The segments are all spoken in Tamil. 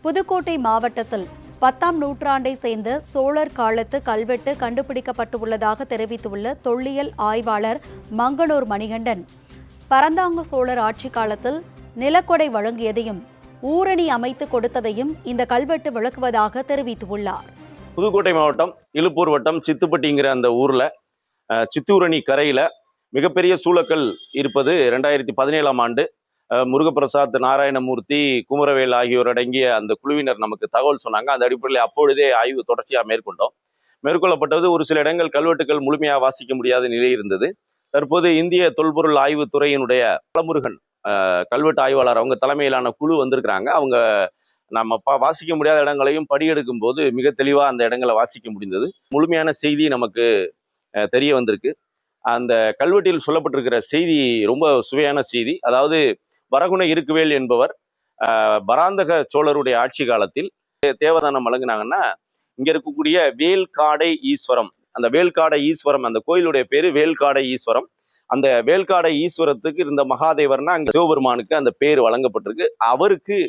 புதுக்கோட்டை மாவட்டத்தில் 10ஆம் நூற்றாண்டை சேர்ந்த சோழர் காலத்து கல்வெட்டு கண்டுபிடிக்கப்பட்டுள்ளதாக தெரிவித்துள்ள தொல்லியல் ஆய்வாளர் மங்களூர் மணிகண்டன், பரந்தாங்க சோழர் ஆட்சி காலத்தில் நிலக்கொடை வழங்கியதையும் ஊரணி அமைத்து கொடுத்ததையும் இந்த கல்வெட்டு விளக்குவதாக தெரிவித்துள்ளார். புதுக்கோட்டை மாவட்டம் இலுப்பூர் வட்டம் சித்துப்பட்டிங்கிற அந்த ஊர்ல சித்தூரணி கரையில மிகப்பெரிய சூளக்கல் இருப்பது 2017ஆம் ஆண்டு முருகப்பிரசாத், நாராயணமூர்த்தி, குமரவேல் ஆகியோர் அடங்கிய அந்த குழுவினர் நமக்கு தகவல் சொன்னாங்க. அந்த அடிப்படையில் அப்பொழுதே ஆய்வு தொடர்ச்சியாக மேற்கொள்ளப்பட்டது. ஒரு சில இடங்கள் கல்வெட்டுகள் முழுமையாக வாசிக்க முடியாத நிலை இருந்தது. தற்போது இந்திய தொல்பொருள் ஆய்வுத்துறையினுடைய பலமுருகன் கல்வெட்டு ஆய்வாளர் அவங்க தலைமையிலான குழு வந்திருக்கிறாங்க. அவங்க நம்ம வாசிக்க முடியாத இடங்களையும் படியெடுக்கும் போது மிக தெளிவாக அந்த இடங்களை வாசிக்க முடிந்தது. முழுமையான செய்தி நமக்கு தெரிய வந்திருக்கு. அந்த கல்வெட்டில் சொல்லப்பட்டிருக்கிற செய்தி ரொம்ப சுவையான செய்தி. அதாவது வரகுண இருக்குவேல் என்பவர் பராந்தக சோழருடைய ஆட்சி காலத்தில் தேவதானம் வழங்கினாங்கன்னா, இங்க இருக்கக்கூடிய வேல்காடை ஈஸ்வரம், அந்த வேல்காடை ஈஸ்வரம், அந்த கோயிலுடைய பேரு வேல்காடை ஈஸ்வரம். அந்த வேல்காடை ஈஸ்வரத்துக்கு இருந்த மகாதேவர்னா அங்க சிவபெருமானுக்கு அந்த பேர் வழங்கப்பட்டிருக்கு. அவருக்கு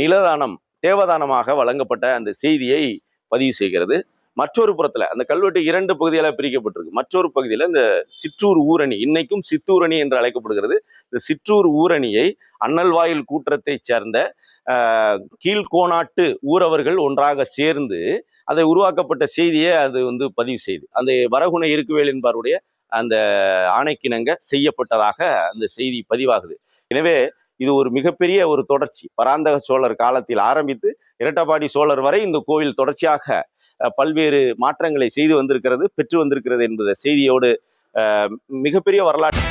நிலதானம் தேவதானமாக வழங்கப்பட்ட அந்த செய்தியை பதிவு செய்கிறது. மற்றொரு புறத்துல அந்த கல்வெட்டு 2 பகுதிகளாக பிரிக்கப்பட்டிருக்கு. மற்றொரு பகுதியில இந்த சிற்றூர் ஊரணி, இன்னைக்கும் சித்தூரணி என்று அழைக்கப்படுகிறது. இந்த சிற்றூர் ஊரணியை அண்ணல்வாயில் கூற்றத்தை சேர்ந்த கீழ்கோணாட்டு ஊரவர்கள் ஒன்றாக சேர்ந்து அதை உருவாக்கப்பட்ட செய்தியை அது பதிவு செய்து அந்த வரகுண இருக்குவேல் என்பவருடைய அந்த ஆணைக்கிணங்க செய்யப்பட்டதாக அந்த செய்தி பதிவாகுது. எனவே இது ஒரு மிகப்பெரிய ஒரு தொடர்ச்சி. பராந்தக சோழர் காலத்தில் ஆரம்பித்து இரட்டபாடி சோழர் வரை இந்த கோவில் தொடர்ச்சியாக பல்வேறு மாற்றங்களை செய்து வந்திருக்கிறது, பெற்று வந்திருக்கிறது என்பது செய்தியோடு மிகப்பெரிய வரலாற்று